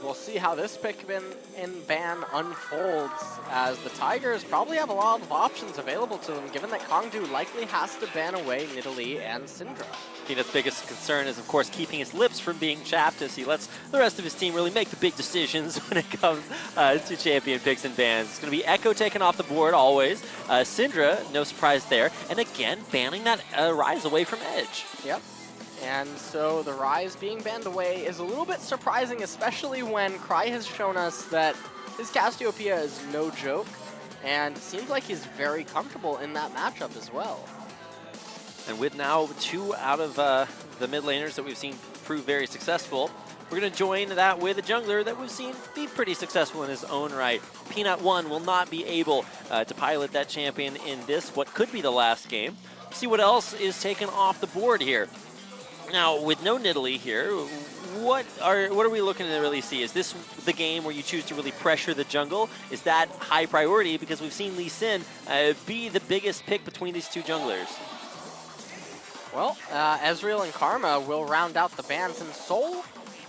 we'll see how this pick in ban unfolds, as the Tigers probably have a lot of options available to them, given that Kongdu likely has to ban away Nidalee and Syndra. Peanut's biggest concern is, of course, keeping his lips from being chapped as he lets the rest of his team really make the big decisions when it comes to champion picks and bans. It's going to be Echo taken off the board always. Syndra, no surprise there. And again, banning that Rise away from Edge. Yep. And so the Rise being banned away is a little bit surprising, especially when Cry has shown us that his Cassiopeia is no joke, and it seems like he's very comfortable in that matchup as well. And with now 2 out of the mid laners that we've seen prove very successful, we're going to join that with a jungler that we've seen be pretty successful in his own right. Peanut 1 will not be able to pilot that champion in this, what could be the last game. See what else is taken off the board here. Now, with no Nidalee here, what are we looking to really see? Is this the game where you choose to really pressure the jungle? Is that high priority? Because we've seen Lee Sin be the biggest pick between these 2 junglers. Well, Ezreal and Karma will round out the bans, and Soul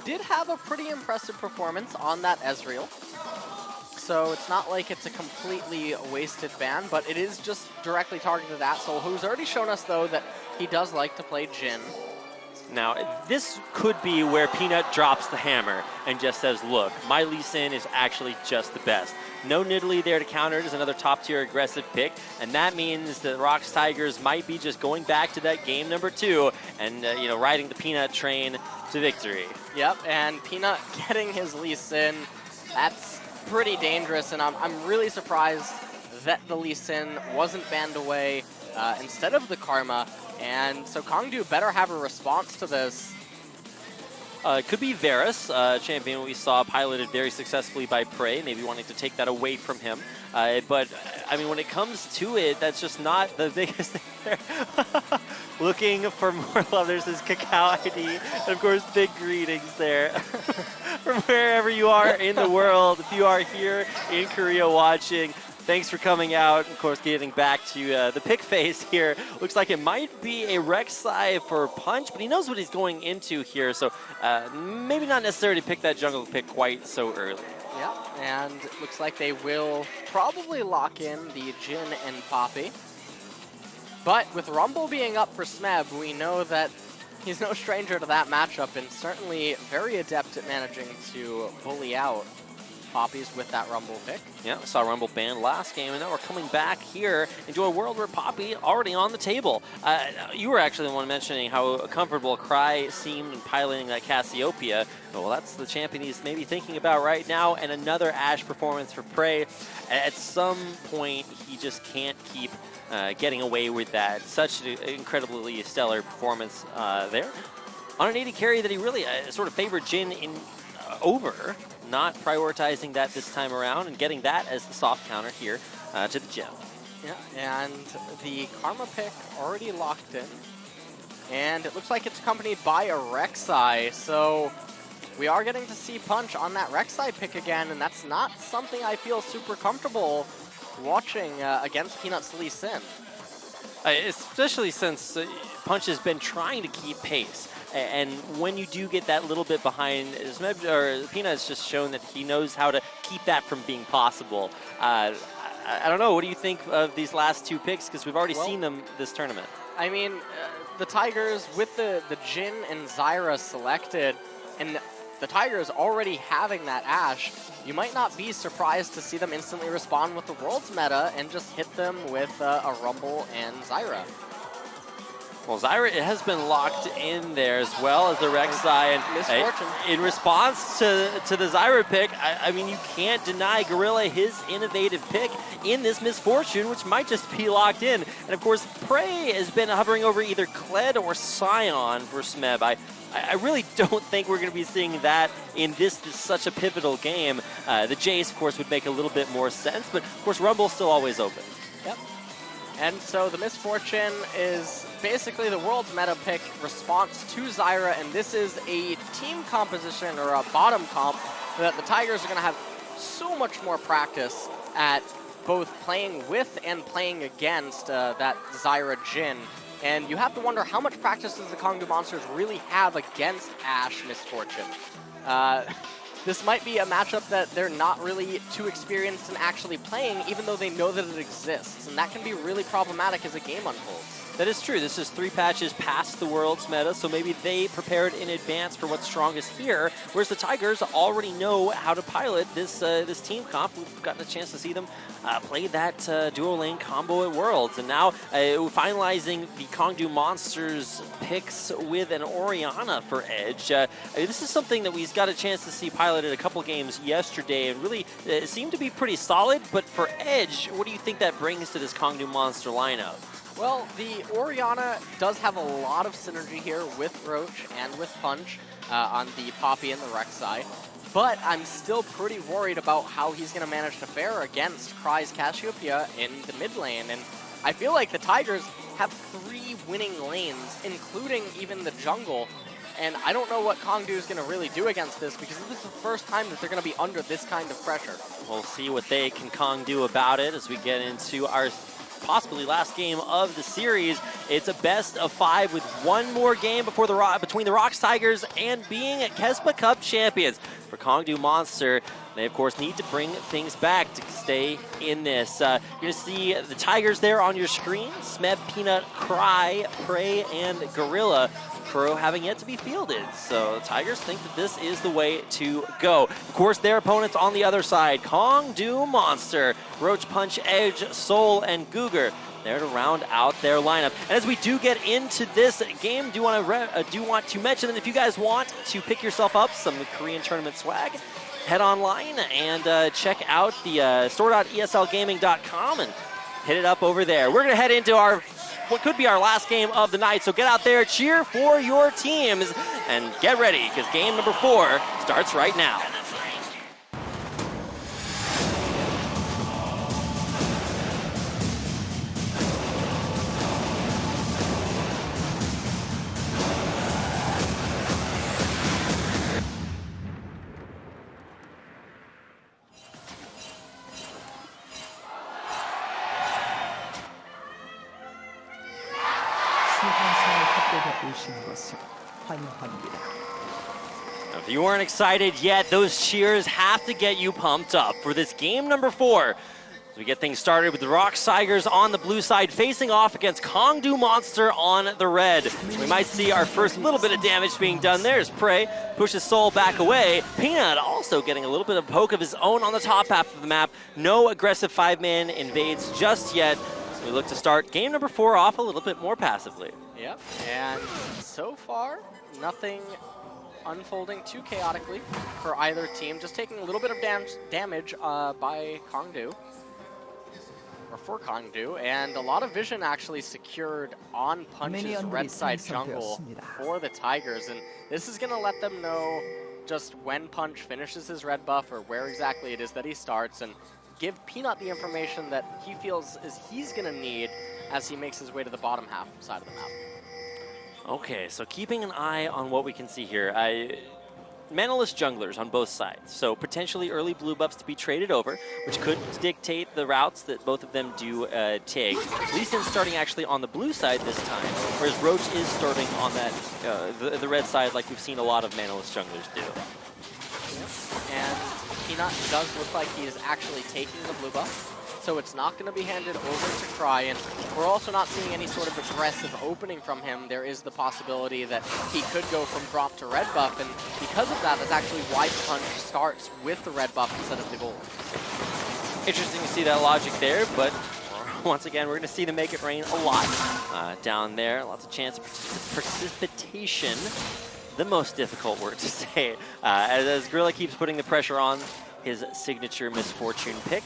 did have a pretty impressive performance on that Ezreal. So it's not like it's a completely wasted ban, but it is just directly targeted at Soul, who's already shown us, though, that he does like to play Jhin. Now, this could be where Peanut drops the hammer and just says, look, my Lee Sin is actually just the best. No Nidalee there to counter it is another top-tier aggressive pick, and that means the ROX Tigers might be just going back to that game number 2 and, you know, riding the Peanut train to victory. Yep, and Peanut getting his Lee Sin, that's pretty dangerous, and I'm really surprised that the Lee Sin wasn't banned away instead of the Karma. And so Kongdu better have a response to this. It could be Varus, champion we saw piloted very successfully by Prey, maybe wanting to take that away from him. But, I mean, when it comes to it, that's just not the biggest thing there. Looking for more love, there's this Cacao ID, and of course, big greetings there. From wherever you are in the world, if you are here in Korea watching, thanks for coming out. Of course, getting back to the pick phase here. Looks like it might be a Rek'Sai for Punch, but he knows what he's going into here, so maybe not necessarily pick that jungle pick quite so early. Yeah, and it looks like they will probably lock in the Jhin and Poppy. But with Rumble being up for Smeb, we know that he's no stranger to that matchup, and certainly very adept at managing to bully out Poppies with that Rumble pick. Yeah, we saw Rumble banned last game, and now we're coming back here into a world where Poppy already on the table. You were actually the one mentioning how comfortable Cry seemed in piloting that Cassiopeia. Well, that's the champion he's maybe thinking about right now, and another Ashe performance for Prey. At some point, he just can't keep getting away with that. Such an incredibly stellar performance there. On an 80 carry that he really sort of favored Jhin in over, not prioritizing that this time around and getting that as the soft counter here to the gem. Yeah, and the Karma pick already locked in. And it looks like it's accompanied by a Rek'Sai, so we are getting to see Punch on that Rek'Sai pick again, and that's not something I feel super comfortable watching against Peanut's Lee Sin. Especially since Punch has been trying to keep pace. And when you do get that little bit behind, Peanut has just shown that he knows how to keep that from being possible. I don't know, what do you think of these last 2 picks? Because we've already seen them this tournament. I mean, the Tigers with the Jhin and Zyra selected, and the Tigers already having that Ashe, you might not be surprised to see them instantly respond with the World's meta and just hit them with a Rumble and Zyra. Well, Zyra has been locked in there as well as the Rek'Sai. And Misfortune. In response to the Zyra pick, I mean, you can't deny Gorilla his innovative pick in this Misfortune, which might just be locked in. And of course, Prey has been hovering over either Kled or Sion for Smeb. I really don't think we're going to be seeing that in this such a pivotal game. The Jace, of course, would make a little bit more sense, but of course, Rumble's still always open. Yep. And so the Misfortune is basically the World's meta pick response to Zyra, and this is a team composition or a bottom comp that the Tigers are going to have so much more practice at both playing with and playing against that Zyra Jhin. And you have to wonder how much practice does the Kongdu Monsters really have against Ashe Misfortune? this might be a matchup that they're not really too experienced in actually playing, even though they know that it exists. And that can be really problematic as a game unfolds. That is true. This is 3 patches past the Worlds meta, so maybe they prepared in advance for what's strongest here, whereas the Tigers already know how to pilot this team comp. We've gotten a chance to see them play that duo lane combo at Worlds, and now finalizing the Kongdu Monsters picks with an Orianna for Edge. This is something that we've got a chance to see piloted a couple games yesterday, and really seemed to be pretty solid. But for Edge, what do you think that brings to this Kongdu Monster lineup? Well, the Orianna does have a lot of synergy here with Roach and with Punch on the Poppy and the ROX side, but I'm still pretty worried about how he's going to manage to fare against Cry's Cassiopeia in the mid lane, and I feel like the Tigers have 3 winning lanes, including even the jungle, and I don't know what Kongdu is going to really do against this, because this is the first time that they're going to be under this kind of pressure. We'll see what they can Kongdu about it as we get into our possibly last game of the series. It's a best of 5 with one more game before between the ROX Tigers and being KeSPA Cup champions. For Kongdu Monster, they of course need to bring things back to stay in this. You're going to see the Tigers there on your screen: Smeb, Peanut, Cry, Prey, and Gorilla. Crow having yet to be fielded, so the Tigers think that this is the way to go. Of course, their opponents on the other side: Kongdu Monster, Roach, Punch, Edge, Soul, and Googer, there to round out their lineup. And as we do get into this game, do want to mention that if you guys want to pick yourself up some Korean tournament swag, head online and check out the store.eslgaming.com and hit it up over there. We're going to head into what could be our last game of the night, so get out there, cheer for your teams, and get ready, because game number 4 starts right now. If you weren't excited yet, those cheers have to get you pumped up for this game number 4. As we get things started with the ROX Tigers on the blue side facing off against Kongdu Monster on the red. We might see our first little bit of damage being done there as Prey pushes Soul back away. Peanut also getting a little bit of poke of his own on the top half of the map. No aggressive 5-man invades just yet. We look to start game number 4 off a little bit more passively. Yep, and so far, nothing unfolding too chaotically for either team. Just taking a little bit of damage by Kongdu, or for Kongdu, and a lot of vision actually secured on Punch's red side jungle for the Tigers. And this is going to let them know just when Punch finishes his red buff or where exactly it is that he starts, and give Peanut the information that he feels is he's going to need as he makes his way to the bottom half side of the map. Okay, so keeping an eye on what we can see here. Manaless junglers on both sides, so potentially early blue buffs to be traded over, which could dictate the routes that both of them do take. Lee Sin starting actually on the blue side this time, whereas Roach is starting on that the red side like we've seen a lot of Manaless junglers do. And Peanut does look like he is actually taking the blue buff, so it's not going to be handed over to Cry, and we're also not seeing any sort of aggressive opening from him. There is the possibility that he could go from drop to red buff, and because of that, that's actually why Punch starts with the red buff instead of the gold. Interesting to see that logic there, but once again, we're going to see them make it rain a lot down there. Lots of chance of precipitation. The most difficult word to say, as Gorilla keeps putting the pressure on his signature Misfortune pick.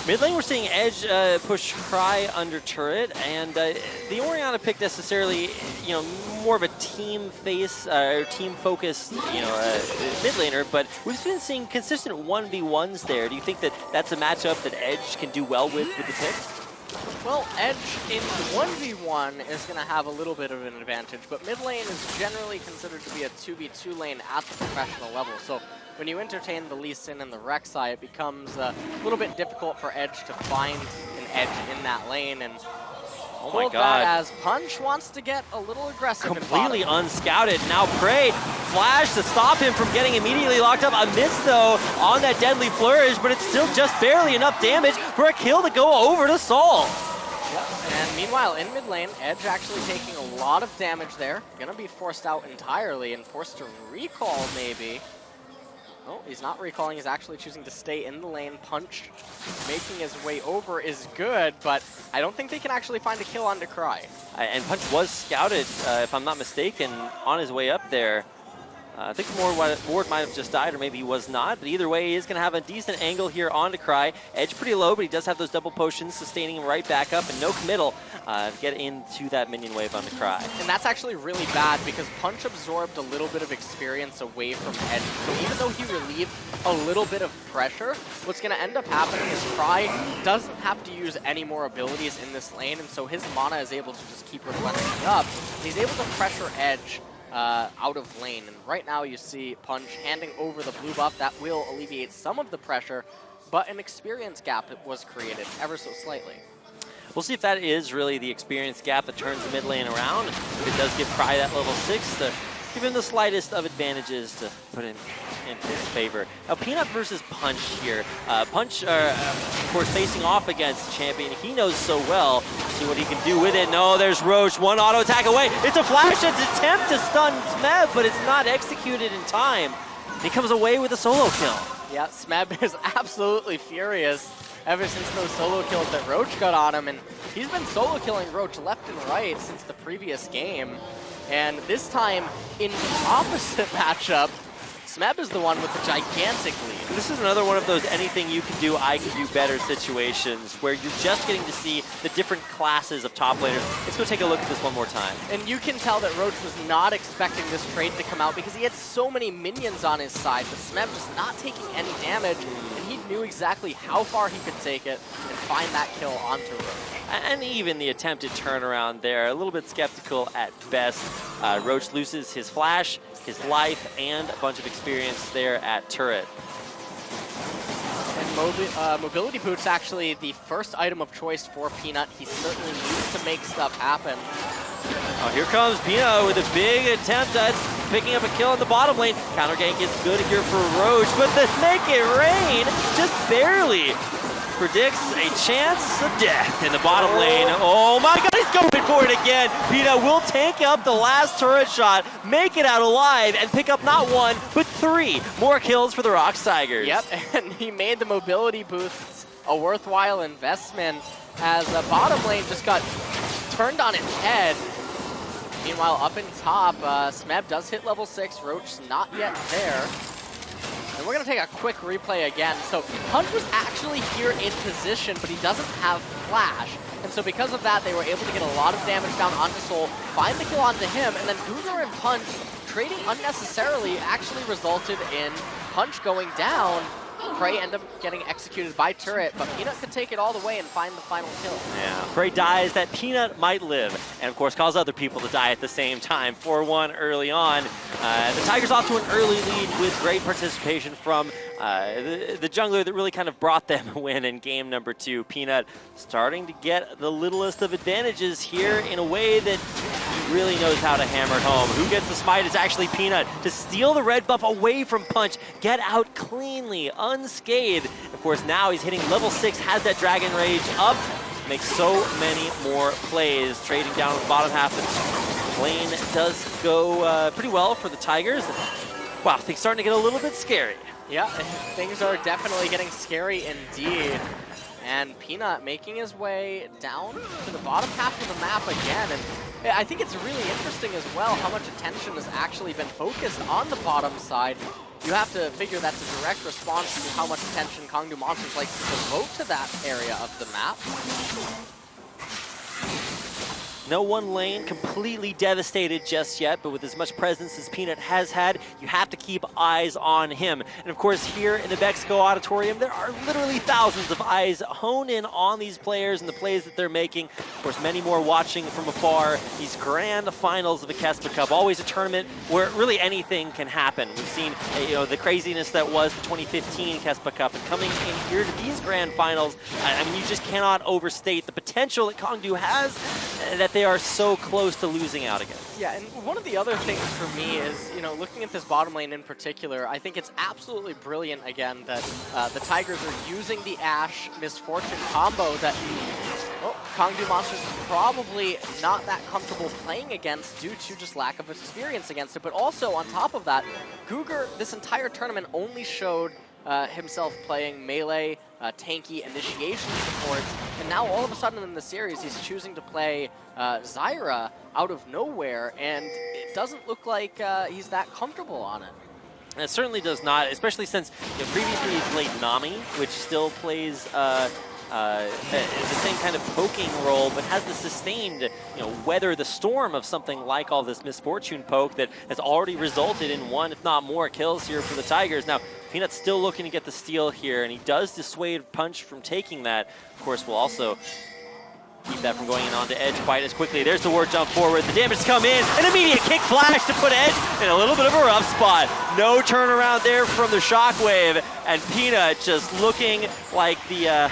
Mid lane, we're seeing Edge push Cry under turret, and the Orianna pick necessarily, more of a team face or team focused, mid laner. But we've been seeing consistent 1v1s there. Do you think that that's a matchup that Edge can do well with the pick? Well, Edge in 1v1 is going to have a little bit of an advantage, but mid lane is generally considered to be a 2v2 lane at the professional level. So when you entertain the Lee Sin and the Rek'Sai, it becomes a little bit difficult for Edge to find an edge in that lane. And Oh my Hold god. that as Punch wants to get a little aggressive. Completely unscouted. Now Prey, flash to stop him from getting immediately locked up. A miss though on that deadly flourish, but it's still just barely enough damage for a kill to go over to Soul. Yep. And meanwhile, in mid lane, Edge actually taking a lot of damage there. Gonna be forced out entirely and forced to recall maybe. Oh, he's not recalling. He's actually choosing to stay in the lane. Punch making his way over is good, but I don't think they can actually find a kill on Decry. And Punch was scouted, if I'm not mistaken, on his way up there. I think Ward might have just died, or maybe he was not. But either way, he is going to have a decent angle here on Decry. Edge pretty low, but he does have those double potions, sustaining him right back up, and no committal to get into that minion wave on Decry. And that's actually really bad because Punch absorbed a little bit of experience away from Edge. So even though he relieved a little bit of pressure, what's going to end up happening is Cry doesn't have to use any more abilities in this lane, and so his mana is able to just keep replenishing up. He's able to pressure Edge out of lane, and right now you see Punch handing over the blue buff. That will alleviate some of the pressure, but an experience gap was created ever so slightly. We'll see if that is really the experience gap that turns the mid lane around. If it does give Cry that level 6 to give him the slightest of advantages to put in his favor. Now, Peanut versus Punch here. Punch, of course, facing off against Champion. He knows so well. See what he can do with it. No, there's Roche. One auto attack away. It's a flash attempt to stun Smeb, but it's not executed in time. He comes away with a solo kill. Yeah, Smeb is absolutely furious ever since those solo kills that Roach got on him, and he's been solo killing Roach left and right since the previous game. And this time, in the opposite matchup, Smeb is the one with the gigantic lead. This is another one of those anything you can do, I can do better situations where you're just getting to see the different classes of top laners. Let's go take a look at this one more time. And you can tell that Roach was not expecting this trade to come out because he had so many minions on his side, but Smeb just not taking any damage, and he knew exactly how far he could take it and find that kill onto Roach. And even the attempted turnaround there, a little bit skeptical at best. Roach loses his flash, his life, and a bunch of experience there at turret. And Mobility Boot's actually the first item of choice for Peanut. He certainly needs to make stuff happen. Oh, here comes Peanut with a big attempt at picking up a kill in the bottom lane. Counter gank is good here for Roach, but the Make It Rain just barely predicts a chance of death in the bottom lane. Oh my god, he's going for it again. Peanut will tank up the last turret shot, make it out alive, and pick up not one, but 3 more kills for the ROX Tigers. Yep, and he made the mobility boosts a worthwhile investment as the bottom lane just got turned on its head. Meanwhile, up in top, Smeb does hit level 6. Roach's not yet there. And we're going to take a quick replay again. So Punch was actually here in position, but he doesn't have flash. And so because of that, they were able to get a lot of damage down onto Soul, find the kill onto him, and then Boozer and Punch trading unnecessarily actually resulted in Punch going down. Prey ended up getting executed by turret, but Peanut could take it all the way and find the final kill. Yeah, Prey dies that Peanut might live, and of course cause other people to die at the same time. 4-1 early on. The Tigers off to an early lead with great participation from the jungler that really kind of brought them a win in game number 2. Peanut starting to get the littlest of advantages here in a way that he really knows how to hammer it home. Who gets the smite is actually Peanut to steal the red buff away from Punch, get out cleanly, unscathed. Of course, now he's hitting level 6, has that Dragon Rage up, makes so many more plays, trading down the bottom half of the lane. Does go pretty well for the Tigers. Wow, things starting to get a little bit scary. Yeah, things are definitely getting scary indeed. And Peanut making his way down to the bottom half of the map again. And I think it's really interesting as well how much attention has actually been focused on the bottom side. You have to figure that's a direct response to how much attention Kangdu Monsters like to devote to that area of the map. No one lane completely devastated just yet, but with as much presence as Peanut has had, you have to keep eyes on him. And of course, here in the Mexico Auditorium, there are literally thousands of eyes honed in on these players and the plays that they're making. Of course, many more watching from afar. These grand finals of the KeSPA Cup, always a tournament where really anything can happen. We've seen the craziness that was the 2015 KeSPA Cup, and coming in here to these grand finals, I mean, you just cannot overstate the potential that Kangdu has. that they are so close to losing out against. Yeah, and one of the other things for me is, you know, looking at this bottom lane in particular, I think it's absolutely brilliant, again, that the Tigers are using the Ashe Misfortune combo that Kongdu Monsters is probably not that comfortable playing against due to just lack of experience against it. But also, on top of that, Guger, this entire tournament, only showed himself playing melee, tanky, initiation supports, and now all of a sudden in the series he's choosing to play Zyra out of nowhere, and it doesn't look like he's that comfortable on it. And it certainly does not, especially since previously he played Nami, which still plays the same kind of poking role, but has the sustained, weather the storm of something like all this Misfortune poke that has already resulted in one, if not more, kills here for the Tigers. Now, Peanut's still looking to get the steal here, and he does dissuade Punch from taking that. Of course, will also keep that from going in onto Edge quite as quickly. There's the ward jump forward. The damage come in. An immediate kick flash to put Edge in a little bit of a rough spot. No turnaround there from the Shockwave, and Peanut just looking like the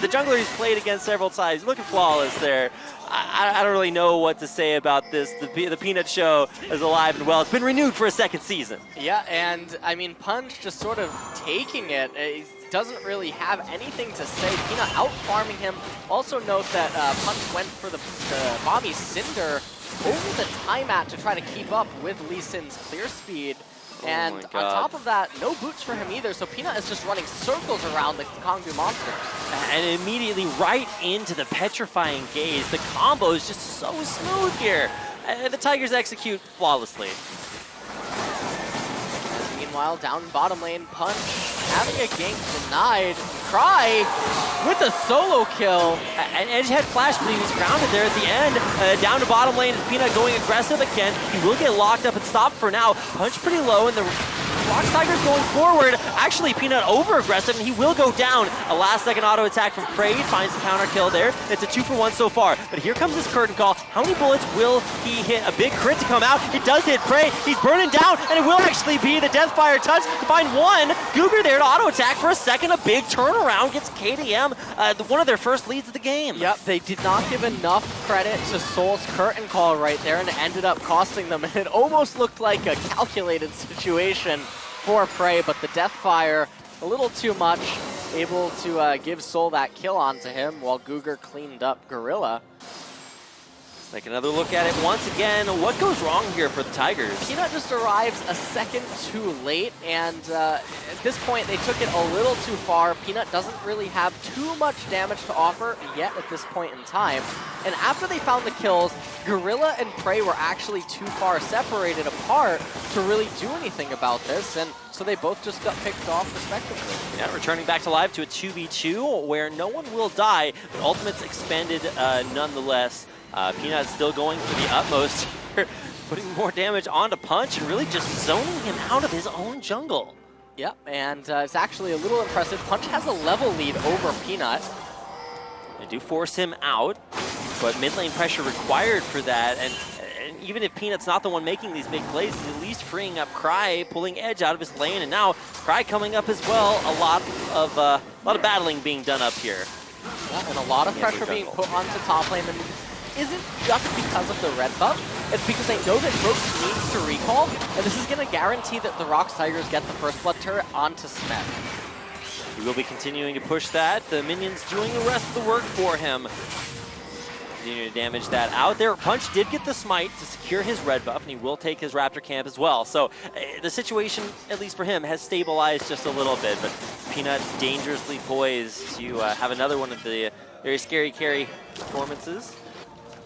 jungler he's played against several times. Looking flawless there. I don't really know what to say about this. The Peanut show is alive and well. It's been renewed for a second season. Yeah, and I mean, Punch just sort of taking it. He doesn't really have anything to say. Peanut out-farming him. Also note that Punch went for the Bomby Cinder over the time-at to try to keep up with Lee Sin's clear speed. And on top of that, no boots for him either, so Peanut is just running circles around the Kongdu Monsters. And immediately right into the Petrifying Gaze. The combo is just so smooth here. The Tigers execute flawlessly. Meanwhile, down in bottom lane, Punch having a gank denied. Cry with a solo kill. And Edge had flash, but he was grounded there at the end. Down to bottom lane is Peanut going aggressive again. He will get locked up and stopped for now. Punch pretty low, and the ROX Tigers going forward. Actually, Peanut over-aggressive, and he will go down. A last-second auto attack from Prey. Finds the counter kill there. It's a 2-for-1 so far. But here comes his curtain call. How many bullets will he hit? A big crit to come out. It does hit Prey. He's burning down, and it will actually be the Deathfire touch to find one. Guger there to auto attack for a second. A big turnaround gets KDM one of their first leads of the game. Yep, they did not give enough credit to Soul's curtain call right there, and it ended up costing them. And it almost looked like a calculated situation for Prey, but the Deathfire a little too much, able to give Soul that kill onto him while Guger cleaned up Gorilla. Take another look at it once again. What goes wrong here for the Tigers? Peanut just arrives a second too late, and at this point they took it a little too far. Peanut doesn't really have too much damage to offer yet at this point in time. And after they found the kills, Gorilla and Prey were actually too far separated apart to really do anything about this, and so they both just got picked off respectively. Yeah, returning back to live to a 2v2 where no one will die, but Ultimate's expended nonetheless. Peanut still going for the utmost here, putting more damage onto Punch and really just zoning him out of his own jungle. Yep, and it's actually a little impressive. Punch has a level lead over Peanut. They do force him out, but mid lane pressure required for that. And even if Peanut's not the one making these big plays, he's at least freeing up Cry, pulling Edge out of his lane, and now Cry coming up as well. A lot of battling being done up here. Yeah, and a lot of pressure being put onto top lane. And isn't just because of the red buff, it's because they know that ROX needs to recall, and this is going to guarantee that the ROX Tigers get the first blood turret onto Smith. He will be continuing to push that. The minions doing the rest of the work for him. Continue to damage that out there. Punch did get the smite to secure his red buff, and he will take his Raptor camp as well. So the situation, at least for him, has stabilized just a little bit, but Peanut dangerously poised to have another one of the very scary carry performances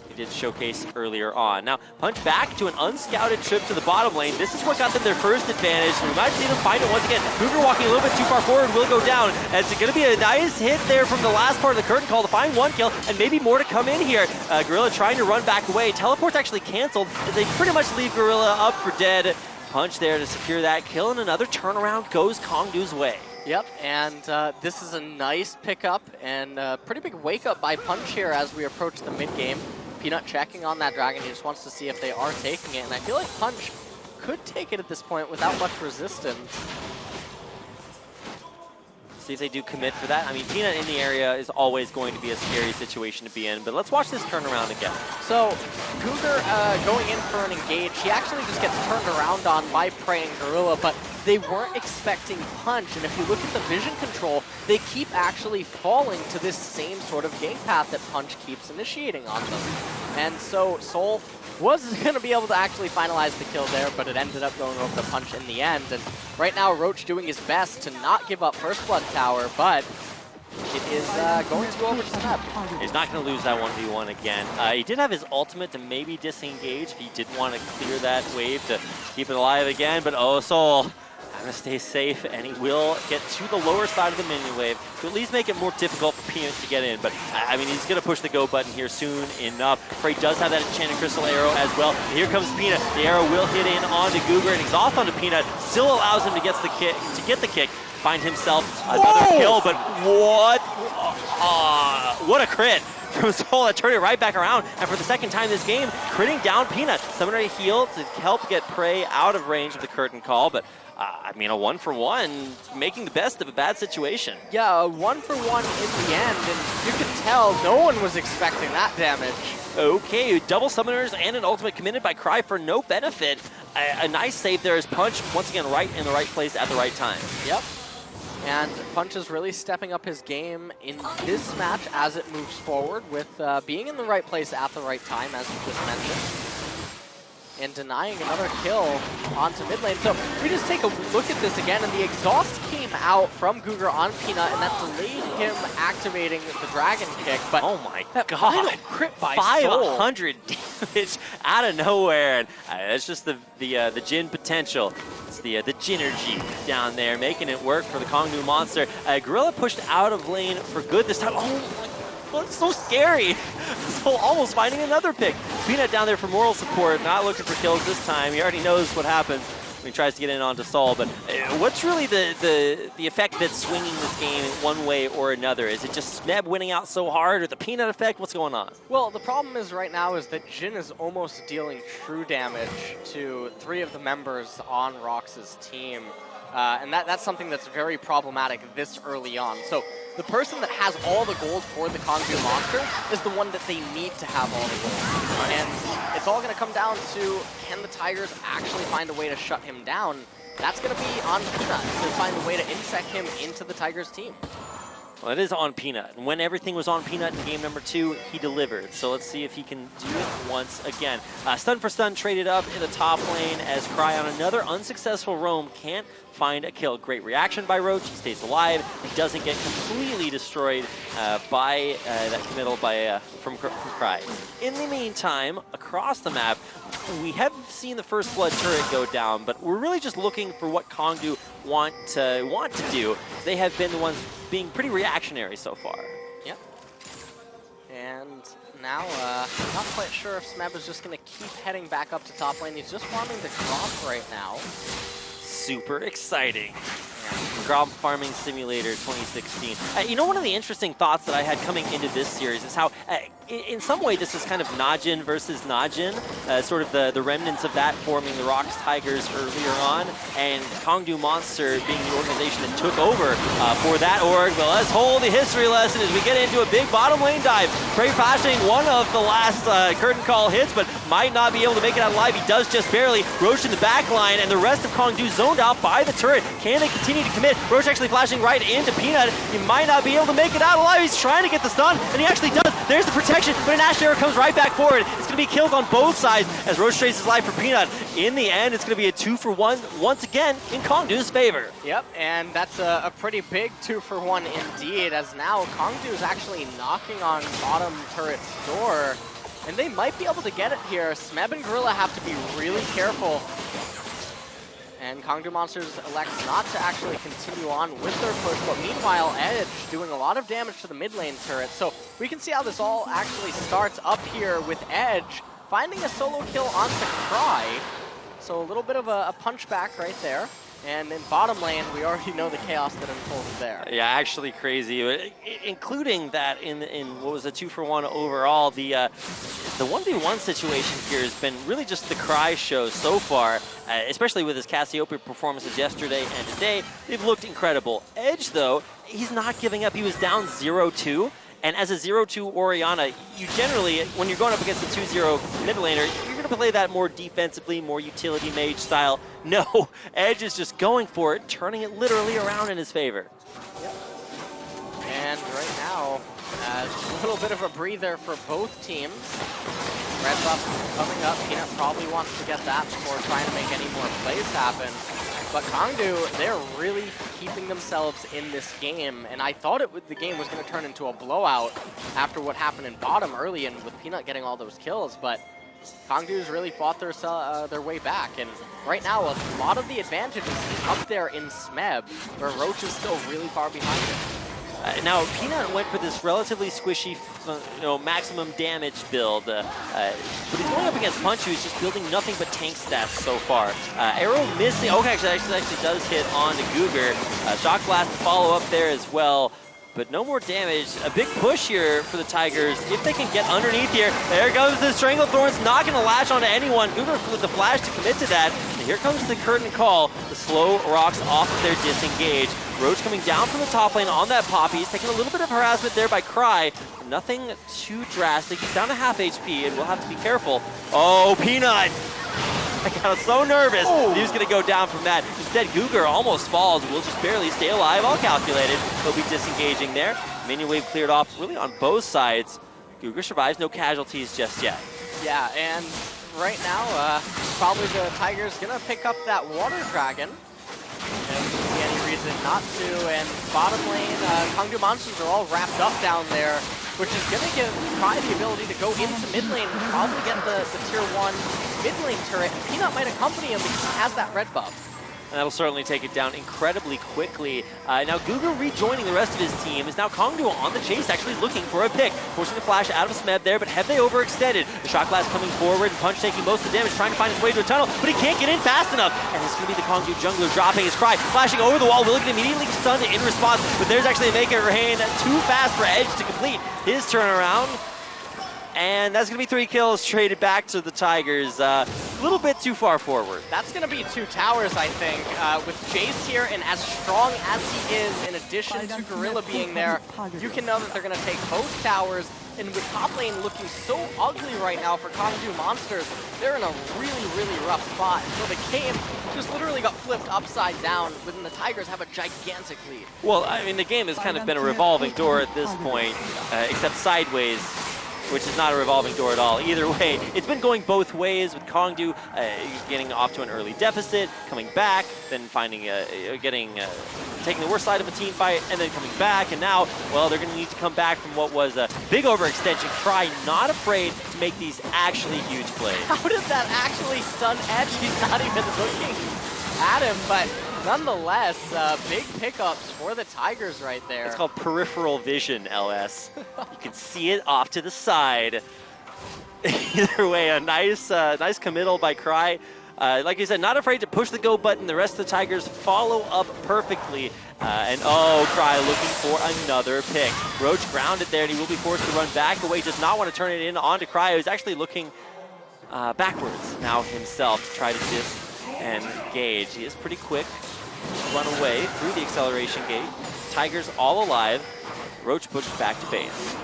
he did showcase earlier on. Now, Punch back to an unscouted trip to the bottom lane. This is what got them their first advantage. We might see them find it once again. Guger walking a little bit too far forward will go down. And it's going to be a nice hit there from the last part of the curtain call to find one kill, and maybe more to come in here. Gorilla trying to run back away. Teleport's actually canceled. They pretty much leave Gorilla up for dead. Punch there to secure that kill, and another turnaround goes Kongdu's way. Yep, and this is a nice pickup and a pretty big wake-up by Punch here as we approach the mid-game. Peanut checking on that dragon. He just wants to see if they are taking it, and I feel like Punch could take it at this point without much resistance. See if they do commit for that. I mean, Peanut in the area is always going to be a scary situation to be in, but let's watch this turnaround again. So, Cougar going in for an engage, he actually just gets turned around on by Prey and Gorilla, but they weren't expecting Punch, and if you look at the vision control, they keep actually falling to this same sort of game path that Punch keeps initiating on them. And so Soul was going to be able to actually finalize the kill there, but it ended up going over to Punch in the end. And right now, Roach doing his best to not give up First Blood Tower, but it is going to go over to Snap. He's not going to lose that 1v1 again. He did have his ultimate to maybe disengage if he did want to clear that wave to keep it alive again, but oh, Soul going to stay safe, and he will get to the lower side of the minion wave to at least make it more difficult for Peanut to get in. But, I mean, he's going to push the go button here soon enough. Prey does have that Enchanted Crystal arrow as well. And here comes Peanut. The arrow will hit in onto Cougar, and exhaust onto Peanut. Still allows him to get the kick, find himself another kill, but what a crit from Soul that turned it right back around, and for the second time this game, critting down Peanut. Summoner heal to help get Prey out of range of the curtain call, but I mean, a 1-for-1, making the best of a bad situation. Yeah, a 1-for-1 in the end, and you can tell no one was expecting that damage. Okay, double summoners and an ultimate committed by Cry for no benefit. A nice save there is Punch, once again, right in the right place at the right time. Yep. And Punch is really stepping up his game in this match as it moves forward with being in the right place at the right time, as we just mentioned, and denying another kill onto mid lane. So we just take a look at this again, and the exhaust came out from Cougar on Peanut, and that delayed him activating the Dragon Kick. But oh my god, final crit by 500 damage out of nowhere, and that's just the Jin potential. It's the Jinergy down there, making it work for the Kongnu monster. Gorilla pushed out of lane for good this time. Oh my, it's so scary. So almost finding another pick. Peanut down there for moral support, not looking for kills this time. He already knows what happens when he tries to get in onto Sol. But what's really the effect that's swinging this game one way or another? Is it just Smeb winning out so hard, or the Peanut effect? What's going on? Well, the problem is right now is that Jin is almost dealing true damage to 3 of the members on ROX's team. And that's something that's very problematic this early on. So the person that has all the gold for the Kongnu monster is the one that they need to have all the gold. And it's all going to come down to, can the Tigers actually find a way to shut him down? That's going to be on Peanut to find a way to insect him into the Tigers team. Well, it is on Peanut, and when everything was on Peanut in game number 2, he delivered. So let's see if he can do it once again. Stun for stun traded up in the top lane as Cry on another unsuccessful roam can't find a kill. Great reaction by Roach. He stays alive. He doesn't get completely destroyed by that committal from Cry. In the meantime, across the map, we have seen the First Blood turret go down, but we're really just looking for what Kongnu want to do. They have been the ones being pretty reactionary so far. Yep. And now, not quite sure if Smeb is just going to keep heading back up to top lane. He's just farming the Gromp right now. Super exciting. Gromp Farming Simulator 2016. You know, one of the interesting thoughts that I had coming into this series is how, in some way, this is kind of Najin versus Najin, sort of the remnants of that forming the ROX Tigers earlier on, and Kongnu Monster being the organization that took over for that org. But let's hold the history lesson as we get into a big bottom lane dive. Prey flashing one of the last curtain call hits, but might not be able to make it out alive. He does just barely. Roach in the back line, and the rest of Kongnu zoned out by the turret. Can they continue to commit? Roach actually flashing right into Peanut. He might not be able to make it out alive. He's trying to get the stun, and he actually does. There's the protection, but an Ash Arrow comes right back forward. It's going to be kills on both sides as Roach trades his life for Peanut. In the end, it's going to be a 2-for-1 once again in Kongnu's favor. Yep, and that's a pretty big 2-for-1 indeed, as now Kongnu is actually knocking on bottom turret's door, and they might be able to get it here. Smeb and Gorilla have to be really careful. And Kongnu Monsters elects not to actually continue on with their push, but meanwhile, Edge doing a lot of damage to the mid lane turret. So we can see how this all actually starts up here with Edge finding a solo kill onto Cry. So a little bit of a punch back right there. And in bottom lane, we already know the chaos that unfolded there. Yeah, actually crazy, including that in what was a 2-for-1 overall. The 1v1 situation here has been really just the Cry show so far, especially with his Cassiopeia performances yesterday and today. They've looked incredible. Edge, though, he's not giving up. He was down 0-2. And as a 0-2 Orianna, you generally, when you're going up against a 2-0 mid laner, you're going to play that more defensively, more utility mage style. No, Edge is just going for it, turning it literally around in his favor. Yep. And right now, just a little bit of a breather for both teams. Red buff coming up. Peanut probably wants to get that before trying to make any more plays happen. But Kangdu, they're really keeping themselves in this game, and I thought the game was going to turn into a blowout after what happened in bottom early and with Peanut getting all those kills, but Kangdu's really fought their way back, and right now a lot of the advantage is up there in Smeb, where Roach is still really far behind him. Now, Peanut went for this relatively squishy, maximum damage build, but he's going up against Punch, who's just building nothing but tank stats so far. Arrow missing. Okay, actually does hit on to Googer. Shock Blast to follow up there as well, but no more damage. A big push here for the Tigers if they can get underneath here. There goes the Stranglethorns, not going to latch onto anyone. Googer with the flash to commit to that. And here comes the curtain call. The slow ROX off of their disengage. Roach coming down from the top lane on that Poppy. He's taking a little bit of harassment there by Cry. Nothing too drastic. He's down to half HP, and we'll have to be careful. Oh, Peanut! I got so nervous that he was going to go down from that. Instead, Googer almost falls. Will just barely stay alive, all calculated. He'll be disengaging there. Minion wave cleared off really on both sides. Googer survives, no casualties just yet. Yeah, and right now, probably the Tigers going to pick up that Water Dragon. Don't see any reason not to, and bottom lane, Kangdu Monsters are all wrapped up down there, which is going to give Cry the ability to go into mid lane and probably get the tier 1 mid lane turret. Peanut might accompany him because he has that red buff. And that'll certainly take it down incredibly quickly. Now Googer rejoining the rest of his team is now Kangdu on the chase, actually looking for a pick. Forcing the flash out of Smeb there, but have they overextended? The Shock Blast coming forward, and Punch taking most of the damage, trying to find his way to a tunnel, but he can't get in fast enough. And it's going to be the Kangdu jungler dropping his Cry, flashing over the wall, will get immediately stunned in response, but there's actually a Make It Rain too fast for Edge to complete his turnaround. And that's going to be 3 kills traded back to the Tigers. A little bit too far forward. That's going to be 2 towers, I think. With Jace here, and as strong as he is, in addition to Gorilla being there, you can know that they're going to take both towers. And with top lane looking so ugly right now for Kangdu Monsters, they're in a really, really rough spot. So the game just literally got flipped upside down, but then the Tigers have a gigantic lead. Well, I mean, the game has kind of been a revolving door at this point, except sideways, which is not a revolving door at all. Either way, it's been going both ways with Kangdu getting off to an early deficit, coming back, then finding, taking the worst side of a team fight, and then coming back, and now, well, they're going to need to come back from what was a big overextension. Cry not afraid to make these actually huge plays. How did that actually stun Edge? He's not even looking at him, but nonetheless, big pickups for the Tigers right there. It's called peripheral vision, LS. You can see it off to the side. Either way, a nice committal by Cry. Like you said, not afraid to push the go button. The rest of the Tigers follow up perfectly. And oh, Cry looking for another pick. Roach grounded there, and he will be forced to run back away. Does not want to turn it in onto Cry. He's actually looking backwards now himself to try to disengage. He is pretty quick. Run away through the acceleration gate. Tigers all alive. Roach pushed back to base.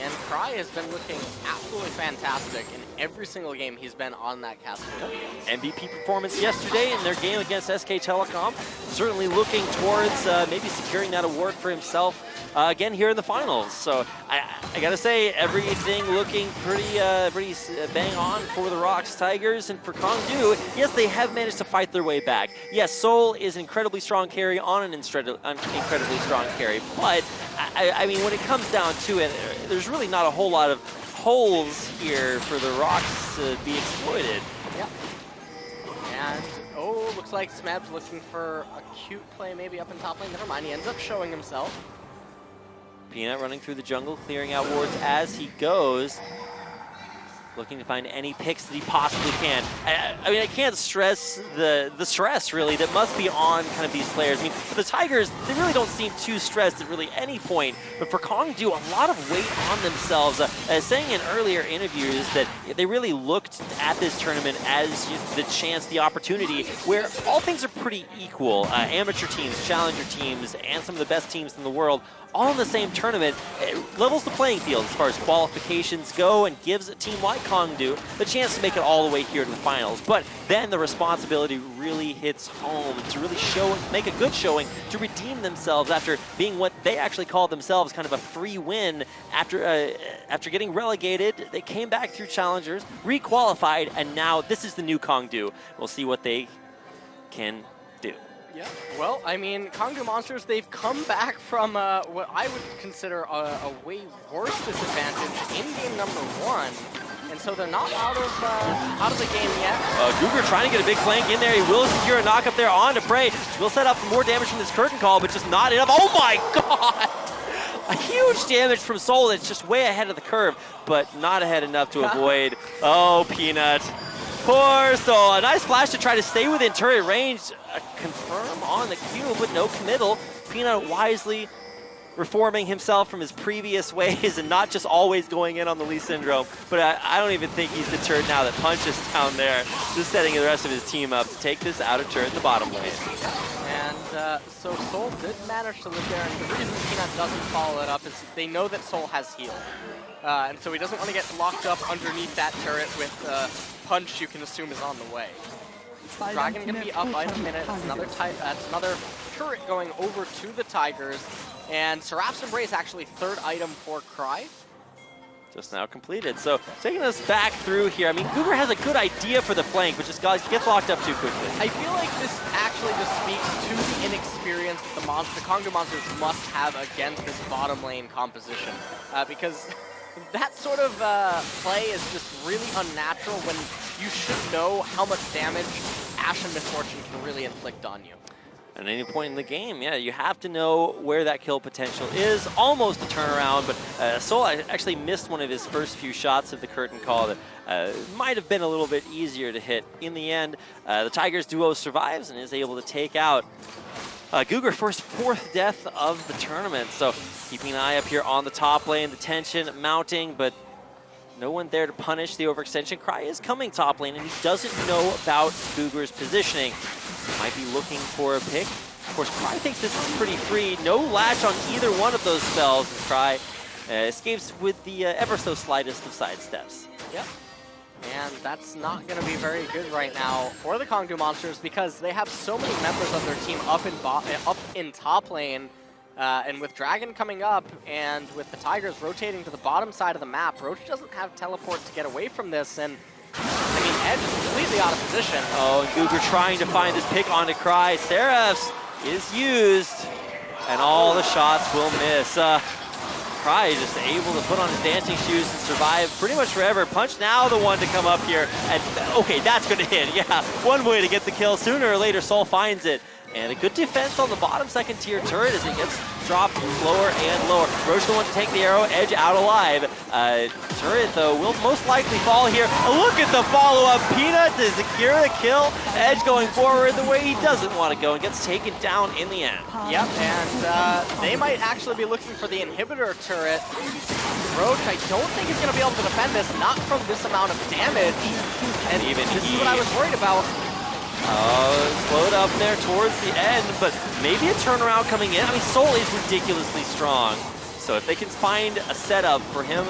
And Cry has been looking absolutely fantastic in every single game he's been on that Castle. MVP performance yesterday in their game against SK Telecom. Certainly looking towards maybe securing that award for himself again here in the finals. So I gotta say, everything looking pretty bang on for the ROX Tigers. And for Kangdu, yes, they have managed to fight their way back. Yes, Soul is an incredibly strong carry on an incredibly strong carry, but I mean, when it comes down to it, there's really not a whole lot of holes here for the ROX to be exploited. Yep. And, oh, looks like Smeb's looking for a cute play maybe up in top lane. Never mind, he ends up showing himself. Peanut running through the jungle, clearing out wards as he goes. looking to find any picks that he possibly can. I mean, I can't stress the stress, really, that must be on kind of these players. I mean, for the Tigers, they really don't seem too stressed at really any point, but for Kongdu, a lot of weight on themselves. Saying in earlier interviews that they really looked at this tournament as the chance, the opportunity, where all things are pretty equal. Amateur teams, challenger teams, and some of the best teams in the world all in the same tournament. It levels the playing field as far as qualifications go and gives a team like Kongdu the chance to make it all the way here to the finals. But then the responsibility really hits home to really make a good showing to redeem themselves after being what they actually called themselves kind of a free win after getting relegated. They came back through challengers, requalified, and now this is the new Kongdu. We'll see what they can do. Yeah, well, I mean, Kongdu Monsters, they've come back from what I would consider a way worse disadvantage in game number 1, and so they're not out of the game yet. Guger trying to get a big flank in there. He will secure a knock up there on to Prey. Will set up for more damage from this curtain call, but just not enough. Oh my god! A huge damage from Soul that's just way ahead of the curve, but not ahead enough to avoid. Oh, Peanut. Poor Soul. A nice flash to try to stay within turret range. Confirm on the cube, but no committal. Peanut wisely reforming himself from his previous ways and not just always going in on the Lee Syndrome. But I don't even think he's deterred now that Punch is down there, just setting the rest of his team up to take this outer turret in the bottom lane. And so Soul did manage to live there, and the reason Peanut doesn't follow it up is they know that Soul has heal. And so he doesn't want to get locked up underneath that turret with Punch, you can assume, is on the way. Dragon gonna be up by a minute. That's another turret going over to the Tigers. And Seraph's Embrace actually third item for Cry. Just now completed. So taking us back through here, I mean, Guger has a good idea for the flank, but just gets locked up too quickly. I feel like this actually just speaks to the inexperience that the Kongdu Monsters must have against this bottom lane composition. Because that sort of play is just really unnatural when you should know how much damage Ashen Misfortune can really inflict on you. At any point in the game, yeah, you have to know where that kill potential is. Almost a turnaround, but Soul actually missed one of his first few shots of the curtain call that might have been a little bit easier to hit. In the end, the Tigers duo survives and is able to take out Guger for his 4th death of the tournament. So keeping an eye up here on the top lane, the tension mounting, but no one there to punish the overextension. Cry is coming top lane, and he doesn't know about Guger's positioning. Might be looking for a pick. Of course, Cry thinks this is pretty free. No latch on either one of those spells, and Cry escapes with the ever so slightest of sidesteps. Yep. And that's not going to be very good right now for the Kongdu Monsters because they have so many members of their team up in top lane. And with Dragon coming up and with the Tigers rotating to the bottom side of the map, Roach doesn't have teleport to get away from this. And I mean, Edge is completely out of position. Oh, and Guger trying to find this pick onto Cry. Seraph's is used, and all the shots will miss. Cry just able to put on his dancing shoes and survive pretty much forever. Punch now the one to come up here. And okay, that's going to hit. Yeah, one way to get the kill. Sooner or later, Soul finds it. And a good defense on the bottom second tier turret as it gets dropped lower and lower. Roach the one to take the arrow, Edge out alive. Turret, though, will most likely fall here. Look at the follow-up. Peanut to secure the kill. Edge going forward the way he doesn't want to go and gets taken down in the end. Yep, and they might actually be looking for the inhibitor turret. Roach, I don't think he's going to be able to defend this, not from this amount of damage. And even this is what I was worried about. Slowed up there towards the end, but maybe a turnaround coming in. I mean, Soul is ridiculously strong. So if they can find a setup for him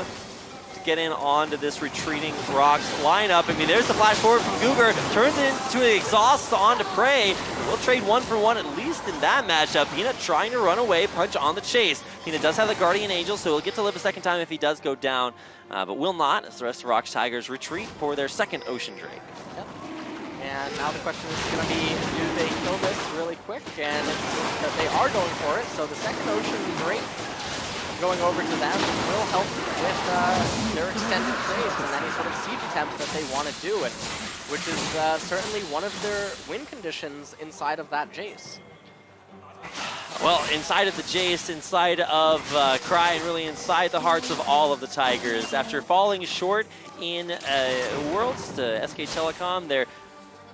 to get in onto this retreating ROX lineup, I mean, there's the flash forward from Guger, turns it into an exhaust onto Prey. We'll trade 1 for 1 at least in that matchup. Peanut trying to run away, Punch on the chase. Peanut does have the Guardian Angel, so he'll get to live a second time if he does go down, but will not as the rest of ROX Tigers retreat for their second Ocean Drake. Yep. And now the question is going to be, do they kill this really quick? And it seems that they are going for it. So the second Ocean Drake going over to them will help with their extended trades and any sort of siege attempts that they want to do, and which is certainly one of their win conditions inside of that Jace. Well, inside of the Jace, inside of Cry, and really inside the hearts of all of the Tigers. After falling short in Worlds to SK Telecom, their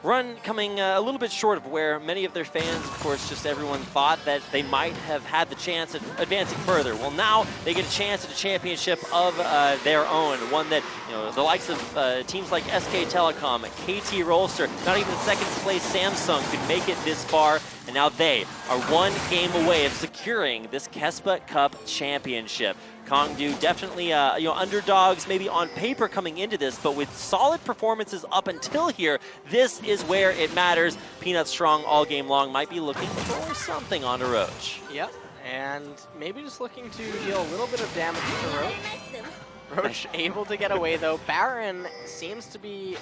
run coming a little bit short of where many of their fans, of course, just everyone thought that they might have had the chance at advancing further. Well, now they get a chance at a championship of their own, one that, you know, the likes of teams like SK Telecom, KT Rolster, not even second place Samsung could make it this far, and now they are one game away of securing this KeSPA Cup championship. Kongdu definitely underdogs maybe on paper coming into this, but with solid performances up until here, this is where it matters. Peanut strong all game long, might be looking for something onto Roach. Yep, and maybe just looking to deal a little bit of damage to Roach. Roach able to get away though. Baron seems to be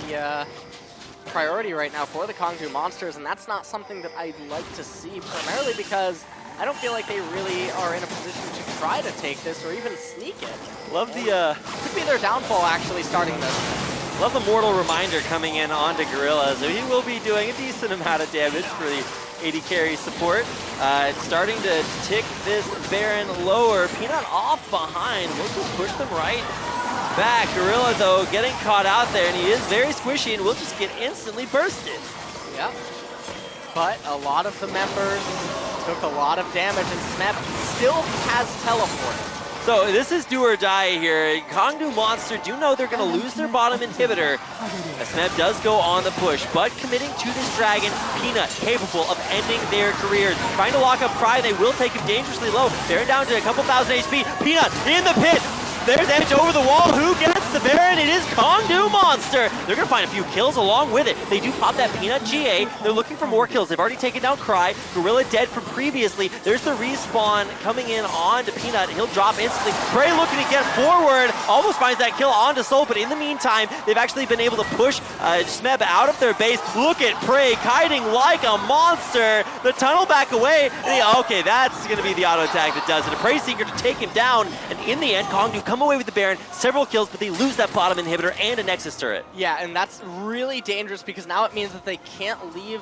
the priority right now for the Kongdu Monsters, and that's not something that I'd like to see, primarily because I don't feel like they really are in a position to try to take this or even sneak it. Love the could be their downfall actually starting this. Love the mortal reminder coming in onto Gorilla, so he will be doing a decent amount of damage for the AD carry support. Starting to tick this Baron lower. Peanut off behind. We'll just push them right back. Gorilla though getting caught out there, and he is very squishy and will just get instantly bursted. Yep. But a lot of the members took a lot of damage, and Smep still has teleported. So this is do or die here. Kongdu Monster do know they're going to lose their bottom inhibitor. Smep does go on the push, but committing to this dragon, Peanut capable of ending their careers. Trying to lock up Cry, they will take him dangerously low. They're down to a couple thousand HP. Peanut in the pit. There's damage over the wall. Who gets the Baron? It is Kongdu Monster. They're going to find a few kills along with it. They do pop that Peanut GA. They're looking for more kills. They've already taken down Cry. Gorilla dead from previously. There's the respawn coming in on to Peanut. He'll drop instantly. Prey looking to get forward. Almost finds that kill onto Soul, but in the meantime, they've actually been able to push Smeb out of their base. Look at Prey kiting like a monster. The tunnel back away. Okay, that's going to be the auto attack that does it. A Prey Seeker to take him down. And in the end, Kongdu come away with the Baron, several kills, but they lose that bottom inhibitor and a Nexus turret. Yeah, and that's really dangerous because now it means that they can't leave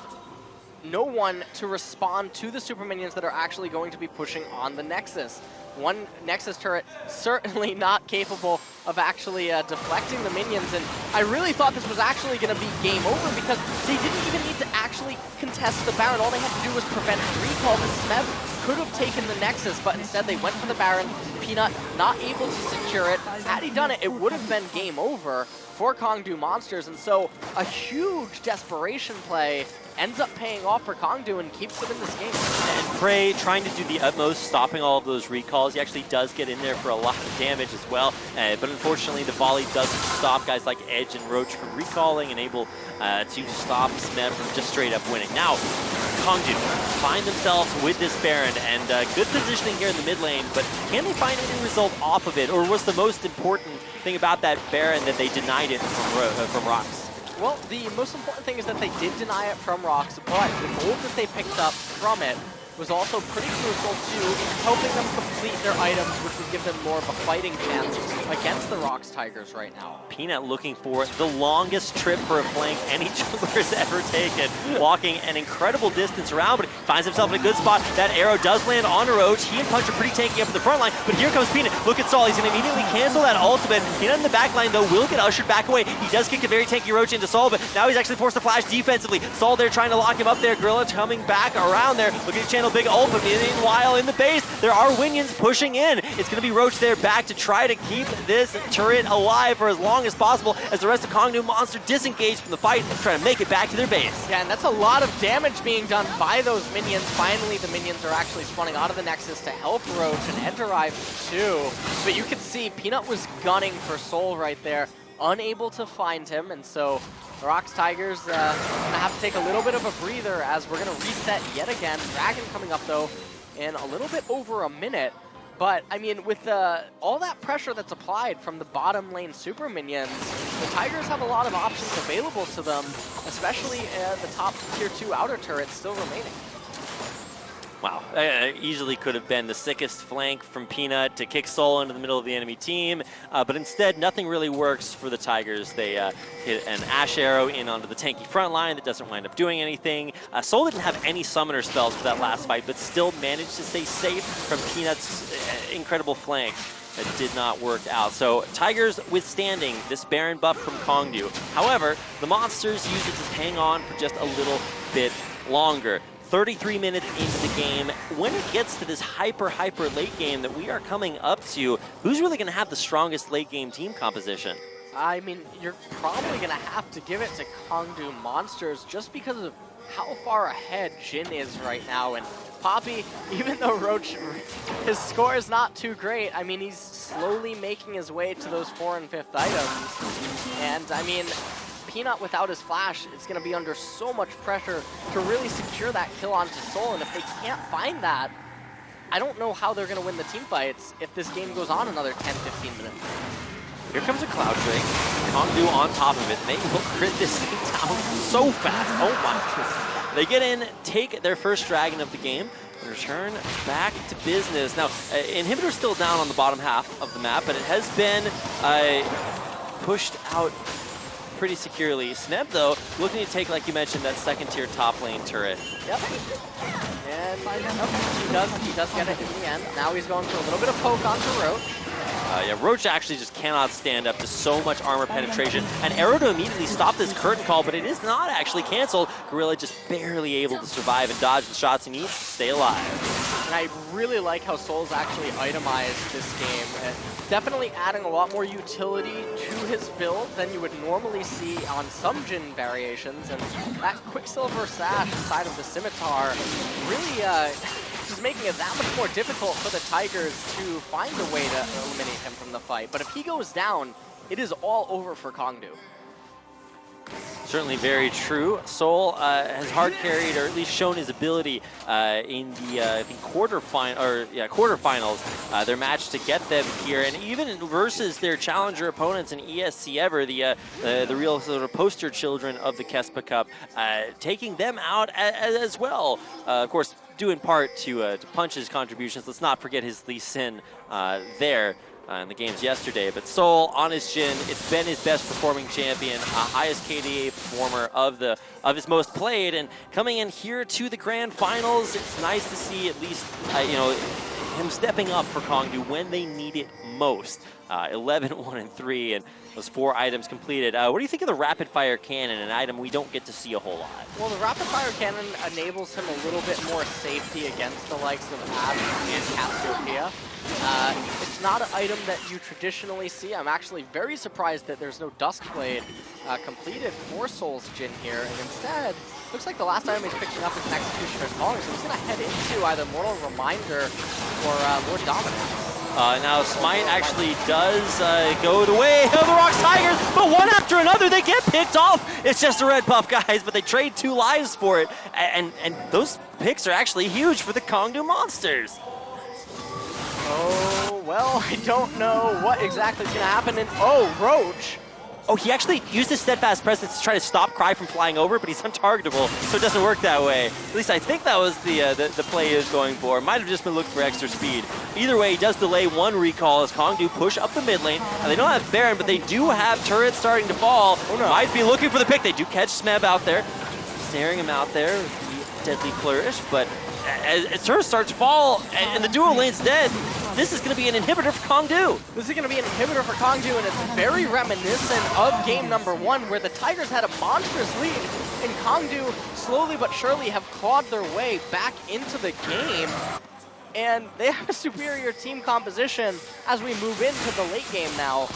no one to respond to the super minions that are actually going to be pushing on the Nexus. One Nexus turret certainly not capable of actually deflecting the minions, and I really thought this was actually going to be game over because they didn't even need to actually contest the Baron. All they had to do was prevent recall. The Smeb could have taken the Nexus, but instead they went for the Baron. Peanut not able to secure it. Had he done it, it would have been game over for Kongdu Monsters, and so a huge desperation play ends up paying off for Kongdu and keeps them in this game. And Prey trying to do the utmost, stopping all of those recalls. He actually does get in there for a lot of damage as well, but unfortunately the volley doesn't stop guys like Edge and Roach from recalling and able to stop Smeb from just straight up winning. Now, Kongdu find themselves with this Baron, and good positioning here in the mid lane, but can they find any result off of it, or was the most important thing about that Baron that they denied it from ROX? Well, the most important thing is that they did deny it from ROX, but the gold that they picked up from it was also pretty crucial to helping them complete their items, which would give them more of a fighting chance against the ROX Tigers right now. Peanut looking for the longest trip for a flank any jungler has ever taken, walking an incredible distance around, but he finds himself in a good spot. That arrow does land on Roach. He and Punch are pretty tanky up in the front line, but here comes Peanut. Look at Saul. He's going to immediately cancel that ultimate. Peanut in the back line, though, will get ushered back away. He does kick a very tanky Roach into Saul, but now he's actually forced to flash defensively. Saul there trying to lock him up there. Gorilla coming back around there. Look at the channel, big ult, but meanwhile in the base, there are Winions pushing in. It's going to be Roach there back to try to keep this turret alive for as long as possible as the rest of Kongdu Monster disengage from the fight, trying to make it back to their base. Yeah, and that's a lot of damage being done by those minions. Finally, the minions are actually spawning out of the Nexus to help Roach and Enderive too. But you can see Peanut was gunning for Soul right there, unable to find him, and so the ROX Tigers gonna have to take a little bit of a breather as we're gonna reset yet again. Dragon coming up though in a little bit over a minute. But, I mean, with all that pressure that's applied from the bottom lane super minions, the Tigers have a lot of options available to them, especially the top tier 2 outer turrets still remaining. Wow, easily could have been the sickest flank from Peanut to kick Soul into the middle of the enemy team, but instead nothing really works for the Tigers. They hit an Ash Arrow in onto the tanky front line that doesn't wind up doing anything. Soul didn't have any summoner spells for that last fight, but still managed to stay safe from Peanut's incredible flank. That did not work out. So Tigers withstanding this Baron buff from Kongdu. However, the Monsters use it to hang on for just a little bit longer. 33 minutes into the game. When it gets to this hyper late game that we are coming up to, who's really going to have the strongest late game team composition? I mean, you're probably going to have to give it to Kongdu Monsters just because of how far ahead Jin is right now. And Poppy, even though Roach, his score is not too great, I mean, he's slowly making his way to those 4th and 5th items. And I mean, Peanut without his flash is going to be under so much pressure to really secure that kill onto Soul, and if they can't find that, I don't know how they're going to win the team fights if this game goes on another 10-15 minutes. Here comes a Cloud Drake. Kongdu on top of it. They will crit this thing down so fast. Oh my. They get in, take their first dragon of the game, and return back to business. Now, Inhibitor's still down on the bottom half of the map, but it has been pushed out pretty securely. Sneb, though, looking to take, like you mentioned, that second tier top lane turret. Yep. And he does get it in the end. Now he's going for a little bit of poke onto Roach. Yeah, Roach actually just cannot stand up to so much armor penetration. And arrow to immediately stop this curtain call, but it is not actually canceled. Gorilla just barely able to survive and dodge the shots he needs to stay alive. And I really like how Soul's actually itemized this game. Definitely adding a lot more utility to his build than you would normally see on some Jin variations. And that Quicksilver Sash inside of the Scimitar really just making it that much more difficult for the Tigers to find a way to eliminate him from the fight. But if he goes down, it is all over for Kongdu. Certainly very true. Soul has hard carried, or at least shown his ability in the I think quarterfinals. Their match to get them here, and even versus their challenger opponents in ESC Ever, the real sort of poster children of the KeSPA Cup, taking them out as well. Of course, due in part to Punch's contributions. Let's not forget his Lee Sin there. In the games yesterday, but Soul on his Jin, it's been his best performing champion, highest KDA performer of his most played, and coming in here to the grand finals, it's nice to see at least him stepping up for Kongdu when they need it most. 11-1-3, and those 4 items completed. What do you think of the rapid fire cannon, an item we don't get to see a whole lot? Well, the rapid fire cannon enables him a little bit more safety against the likes of Ab and Cassiopeia. It's not an item that you traditionally see. I'm actually very surprised that there's no Duskblade completed for Soul's Jin here, and instead, looks like the last item he's picking up is an Executioner's Calling, so he's going to head into either Mortal Reminder or Lord Dominance. Now Smite actually does go the way of the ROX Tigers, but one after another they get picked off. It's just a red buff, guys, but they trade 2 lives for it, and those picks are actually huge for the Kongdu Monsters. Oh, well, I don't know what exactly is going to happen. And Roach. Oh, he actually used his Steadfast Presence to try to stop Cry from flying over, but he's untargetable, so it doesn't work that way. At least I think that was the play he was going for. Might have just been looking for extra speed. Either way, he does delay 1 recall as Kongdu push up the mid lane. Now, they don't have Baron, but they do have turrets starting to fall. Oh, no. Might be looking for the pick. They do catch Smeb out there, staring him out there with the Deadly Flourish, but as turrets start to fall and the dual lane's dead, this is going to be an inhibitor for Kongdu. This is going to be an inhibitor for Kongdu, and it's very reminiscent of game number 1, where the Tigers had a monstrous lead, and Kongdu slowly but surely have clawed their way back into the game. And they have a superior team composition as we move into the late game now.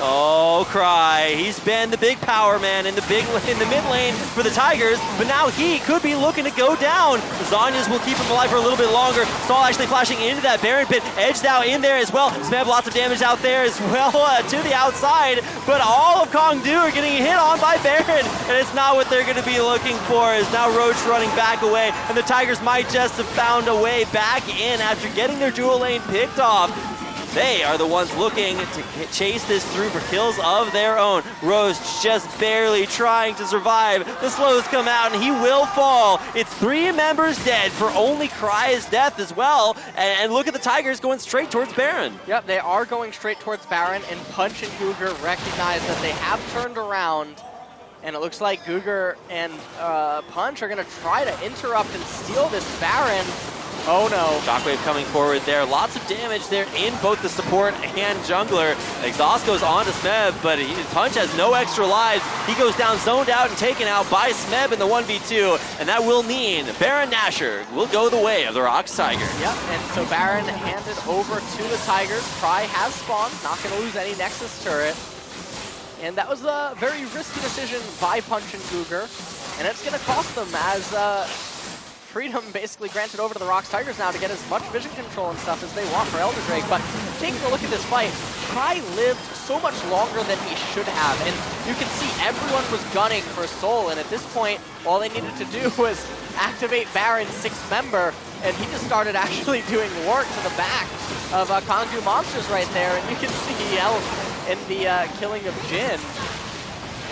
Oh, Cry. He's been the big power man in the mid lane for the Tigers, but now he could be looking to go down. Zhonya's will keep him alive for a little bit longer. Saul actually flashing into that Baron pit. Edge now in there as well. Smeb lots of damage out there as well to the outside, but all of Kongdu are getting hit on by Baron, and it's not what they're going to be looking for. Is now Roach running back away, and the Tigers might just have found a way back in after getting their dual lane picked off. They are the ones looking to chase this through for kills of their own. Roche just barely trying to survive. The slows come out and he will fall. It's 3 members dead for only Cry's death as well. And look at the Tigers going straight towards Baron. Yep, they are going straight towards Baron, and Punch and Guger recognize that they have turned around. And it looks like Guger and Punch are going to try to interrupt and steal this Baron. Oh no. Shockwave coming forward there. Lots of damage there in both the support and jungler. Exhaust goes on to Smeb, but Punch has no extra lives. He goes down, zoned out, and taken out by Smeb in the 1v2. And that will mean Baron Nashor will go the way of the ROX Tigers. Yep, and so Baron handed over to the Tigers. Cry has spawned, not going to lose any Nexus turret. And that was a very risky decision by Punch and Guger. And it's going to cost them as freedom basically granted over to the ROX Tigers now to get as much vision control and stuff as they want for Elder Drake. But taking a look at this fight, Cry lived so much longer than he should have. And you can see everyone was gunning for Soul. And at this point, all they needed to do was activate Baron's 6th member. And he just started actually doing work to the back of Kangdu Monsters right there. And you can see health in the killing of Jin.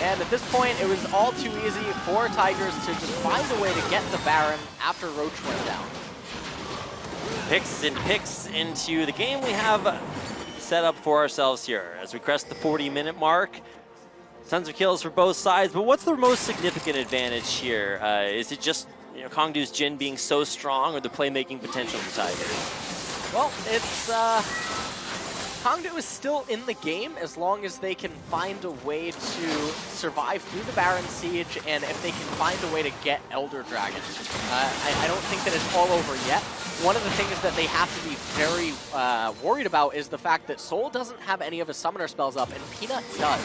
And at this point, it was all too easy for Tigers to just find a way to get the Baron after Roach went down. Picks and picks into the game we have set up for ourselves here as we crest the 40-minute mark. Tons of kills for both sides, but what's the most significant advantage here? Is it just Kangdu's Jin being so strong, or the playmaking potential of the Tigers? Well, it's Kangdu is still in the game as long as they can find a way to survive through the Baron Siege, and if they can find a way to get Elder Dragon. I don't think that it's all over yet. One of the things that they have to be very worried about is the fact that Soul doesn't have any of his summoner spells up, and Peanut does.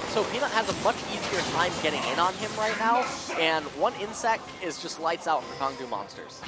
So Peanut has a much easier time getting in on him right now, and one Insect is just lights out for Kangdu Monsters.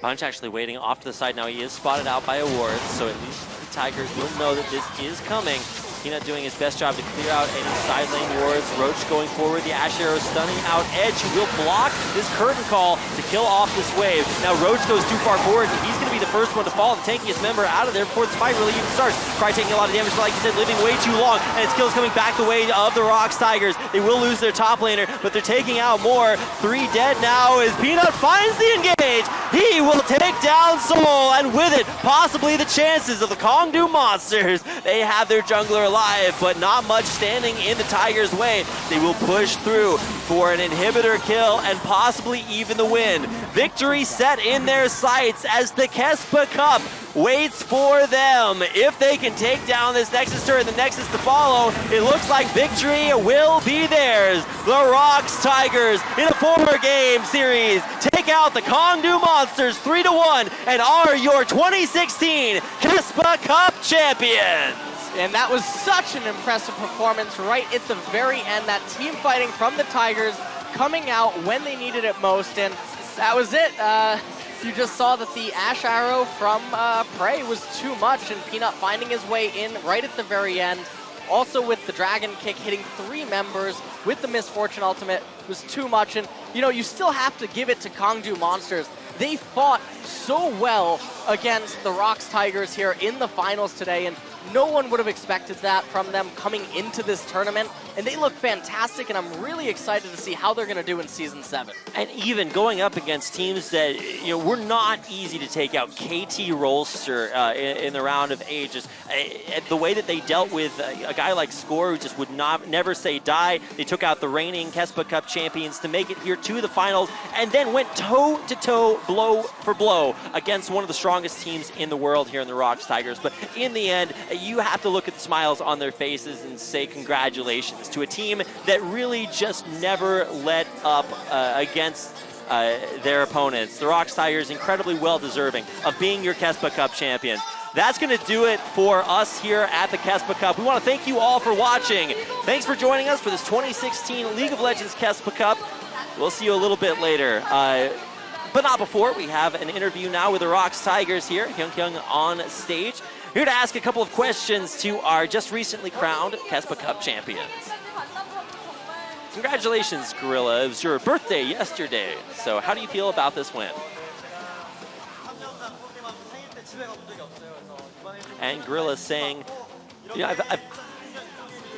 Punch actually waiting off to the side now. He is spotted out by a ward, so at least the Tigers will know that this is coming. Peanut doing his best job to clear out any side lane wards. Roach going forward, the Ash Arrow stunning out Edge, who will block this curtain call to kill off this wave. Now Roach goes too far forward, and he's going to be the first one to fall, the tankiest member out of there before this fight really even starts. Cry taking a lot of damage, but like you said, living way too long, and his skills coming back the way of the ROX Tigers. They will lose their top laner, but they're taking out more. 3 dead now as Peanut finds the engage. He will take down Soul, and with it, possibly the chances of the Kangdu Monsters. They have their jungler alive, but not much standing in the Tigers' way. They will push through for an inhibitor kill and possibly even the win. Victory set in their sights as the KeSPA Cup waits for them. If they can take down this Nexus turret, the Nexus to follow, it looks like victory will be theirs. The ROX Tigers in a 4-game series take out the Kangdu Monsters 3-1 and are your 2016 KeSPA Cup champions. And that was such an impressive performance right at the very end. That team fighting from the Tigers coming out when they needed it most, and that was it. You just saw that the Ash Arrow from Prey was too much, and Peanut finding his way in right at the very end. Also with the Dragon Kick hitting 3 members with the Misfortune Ultimate was too much, and you still have to give it to Kangdu Monsters. They fought so well against the ROX Tigers here in the finals today, and no one would have expected that from them coming into this tournament, and they look fantastic, and I'm really excited to see how they're going to do in Season 7. And even going up against teams that were not easy to take out. KT Rolster in the round of ages. The way that they dealt with a guy like Score, who just would never say die. They took out the reigning KeSPA Cup champions to make it here to the finals, and then went toe-to-toe, blow for blow against one of the strongest teams in the world here in the ROX Tigers. But in the end, you have to look at the smiles on their faces and say congratulations to a team that really just never let up against their opponents. The ROX Tigers incredibly well deserving of being your KeSPA Cup champions. That's going to do it for us here at the KeSPA Cup. We want to thank you all for watching. Thanks for joining us for this 2016 League of Legends KeSPA Cup. We'll see you a little bit later. But not before. We have an interview now with the ROX Tigers here. Hyung on stage. Here to ask a couple of questions to our just recently crowned KeSPA Cup champions. Congratulations, Gorilla. It was your birthday yesterday. So how do you feel about this win? And Gorilla saying, I've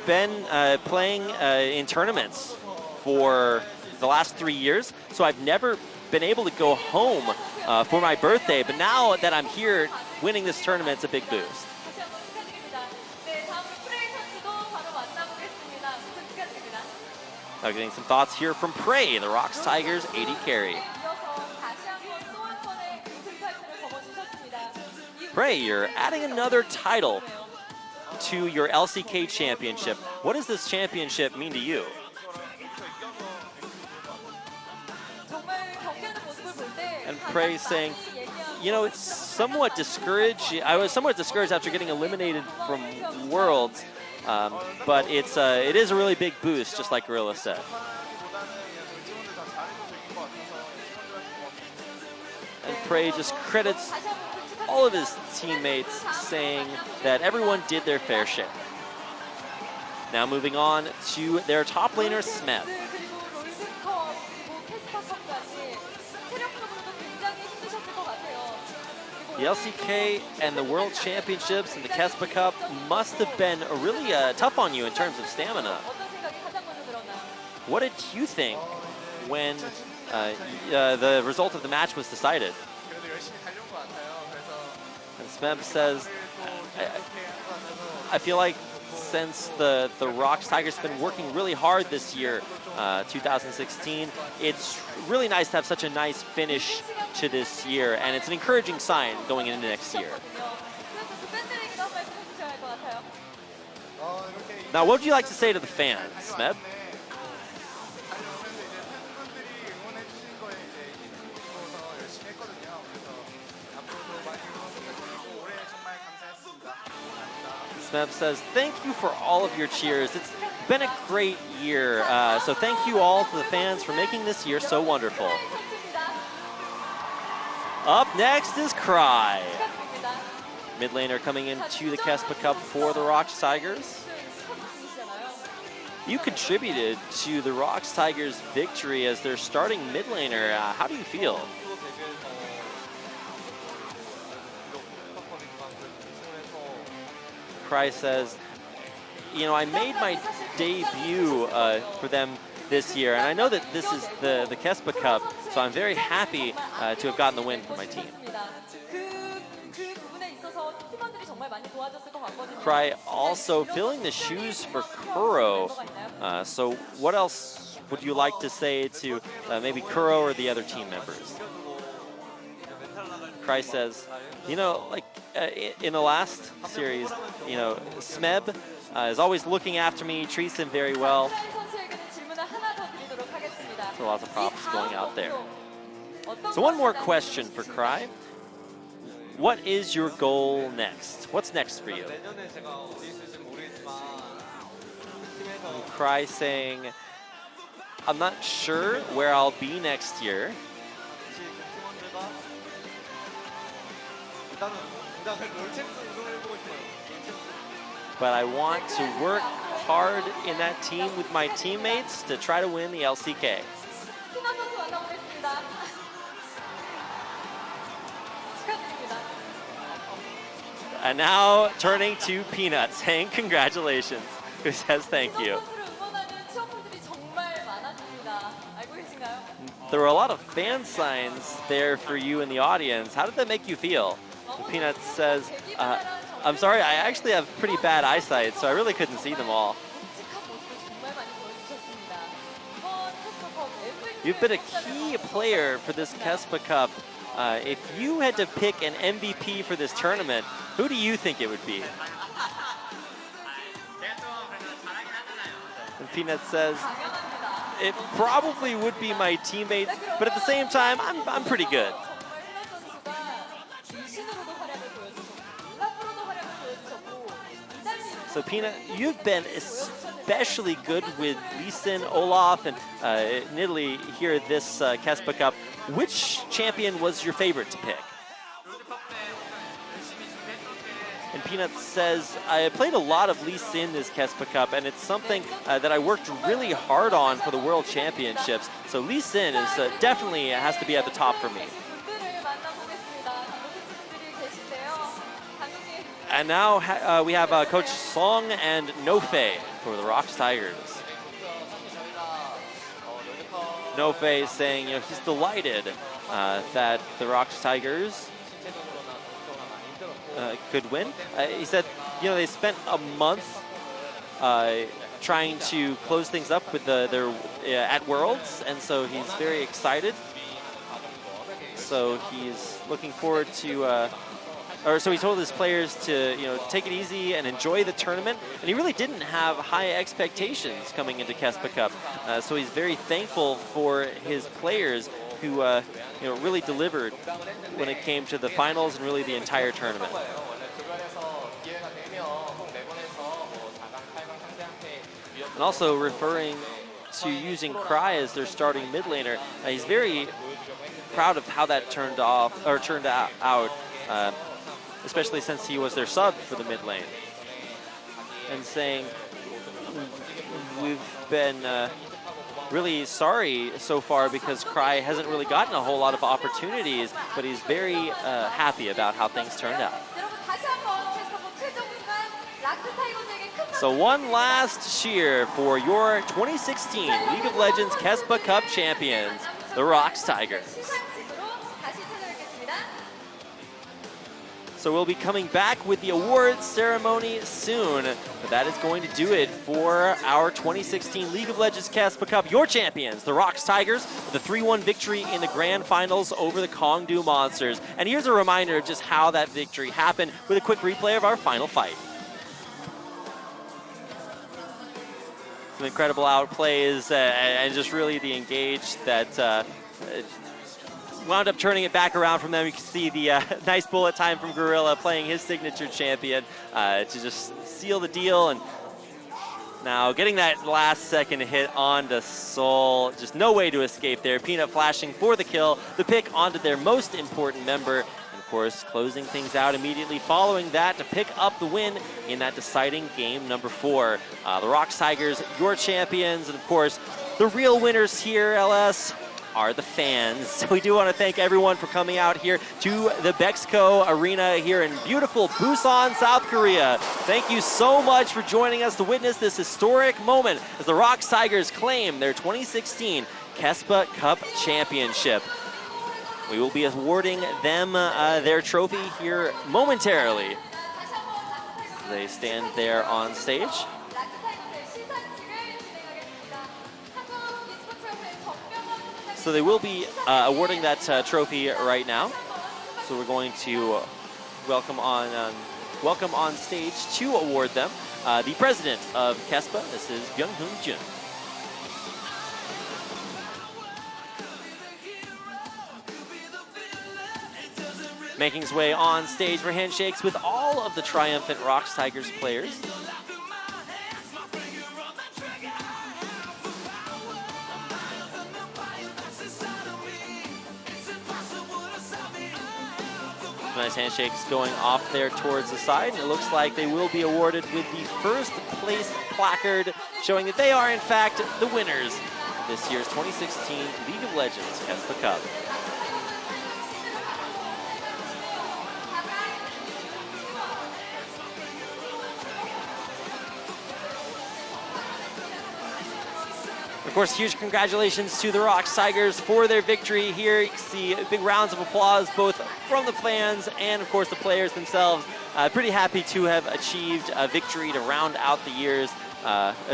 been playing in tournaments for the last 3 years, so I've never been able to go home for my birthday, but now that I'm here winning this tournament, it's a big boost. Now getting some thoughts here from Prey, the ROX Tigers AD carry. Prey, you're adding another title to your LCK championship. What does this championship mean to you? And Prey saying, it's somewhat discouraged. I was somewhat discouraged after getting eliminated from Worlds, but it is a really big boost, just like Gorilla said. And Prey just credits all of his teammates, saying that everyone did their fair share. Now moving on to their top laner, Smeb. The LCK and the World Championships and the KeSPA Cup must have been really tough on you in terms of stamina. What did you think when the result of the match was decided? And Smeb says, I feel like since the ROX Tigers have been working really hard this year, 2016, it's really nice to have such a nice finish to this year, and it's an encouraging sign going into next year. Now, what would you like to say to the fans, Smeb? Smeb says, thank you for all of your cheers. It's been a great year, so thank you all to the fans for making this year so wonderful. Up next is Cry. Mid laner coming into the KeSPA Cup for the ROX Tigers. You contributed to the ROX Tigers' victory as their starting mid laner. How do you feel? Cry says, I made my debut for them this year, and I know that this is the KeSPA Cup, so I'm very happy to have gotten the win for my team. Cry also filling the shoes for Kuro. So what else would you like to say to maybe Kuro or the other team members? Cry says, in the last series, Smeb is always looking after me, treats him very well. So lots of props going out there. So one more question for Cry. What is your goal next? What's next for you? And Cry saying, I'm not sure where I'll be next year. But I want to work hard in that team with my teammates to try to win the LCK. And now turning to Peanut, saying congratulations, who says thank you. There were a lot of fan signs there for you in the audience. How did that make you feel? And Peanut says, I'm sorry, I actually have pretty bad eyesight, so I really couldn't see them all. You've been a key player for this KeSPA Cup. If you had to pick an MVP for this tournament, who do you think it would be? And Peanut says, it probably would be my teammates, but at the same time, I'm pretty good. So Peanut, you've been especially good with Lee Sin, Olaf, and Nidalee here at this KeSPA Cup. Which champion was your favorite to pick? And Peanut says, I played a lot of Lee Sin this KeSPA Cup, and it's something that I worked really hard on for the World Championships. So Lee Sin is definitely has to be at the top for me. And now we have Coach Song and Nofei for the ROX Tigers. Nofei is saying, he's delighted that the ROX Tigers could win. He said, they spent a month trying to close things up with their at Worlds, and so he's very excited. So he's looking forward to, so he told his players to, take it easy and enjoy the tournament. And he really didn't have high expectations coming into KeSPA Cup. So he's very thankful for his players who, really delivered when it came to the finals and really the entire tournament. And also referring to using Cry as their starting mid laner, he's very proud of how that turned out, especially since he was their sub for the mid lane. And saying, we've been really sorry so far because Cry hasn't really gotten a whole lot of opportunities, but he's very happy about how things turned out. So one last cheer for your 2016 League of Legends KeSPA Cup champions, the ROX Tigers. So we'll be coming back with the awards ceremony soon, but that is going to do it for our 2016 League of Legends KeSPA Cup. Your champions, the ROX Tigers, with a 3-1 victory in the grand finals over the Kongdu Monsters. And here's a reminder of just how that victory happened with a quick replay of our final fight. Some incredible outplays and just really the engage that wound up turning it back around from them. You can see the nice bullet time from Gorilla playing his signature champion to just seal the deal. And now getting that last second hit onto Soul. Just no way to escape there. Peanut flashing for the kill. The pick onto their most important member. Of course, closing things out immediately following that to pick up the win in that deciding game number 4. The ROX Tigers, your champions, and of course, the real winners here, LS, are the fans. So we do want to thank everyone for coming out here to the Bexco Arena here in beautiful Busan, South Korea. Thank you so much for joining us to witness this historic moment as the ROX Tigers claim their 2016 KeSPA Cup Championship. We will be awarding them their trophy here momentarily. They stand there on stage. So they will be awarding that trophy right now. So we're going to welcome on stage to award them the president of KeSPA. This is Byung-Hoon Jun. Making his way on stage for handshakes with all of the triumphant ROX Tigers players. Nice handshakes going off there towards the side, and it looks like they will be awarded with the first place placard showing that they are in fact the winners of this year's 2016 League of Legends KeSPA Cup. Of course, huge congratulations to the ROX Tigers for their victory here. You can see big rounds of applause both from the fans and, of course, the players themselves. Pretty happy to have achieved a victory to round out the year's,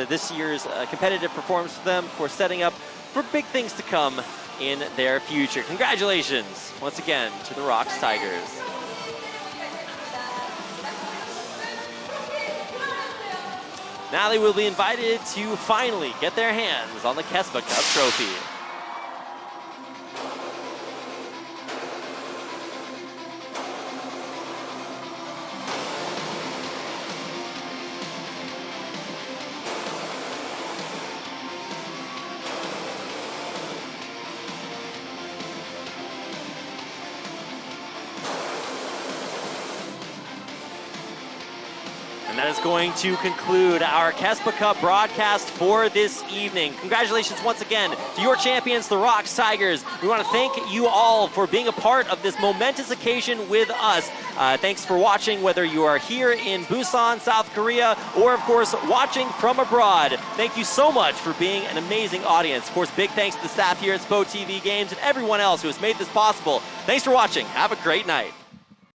this year's competitive performance for them. Of course, setting up for big things to come in their future. Congratulations once again to the ROX Tigers. Now they will be invited to finally get their hands on the KeSPA Cup trophy. And that is going to conclude our KeSPA Cup broadcast for this evening. Congratulations once again to your champions, the ROX Tigers. We want to thank you all for being a part of this momentous occasion with us. Thanks for watching, whether you are here in Busan, South Korea, or of course watching from abroad. Thank you so much for being an amazing audience. Of course, big thanks to the staff here at SPO TV Games and everyone else who has made this possible. Thanks for watching. Have a great night.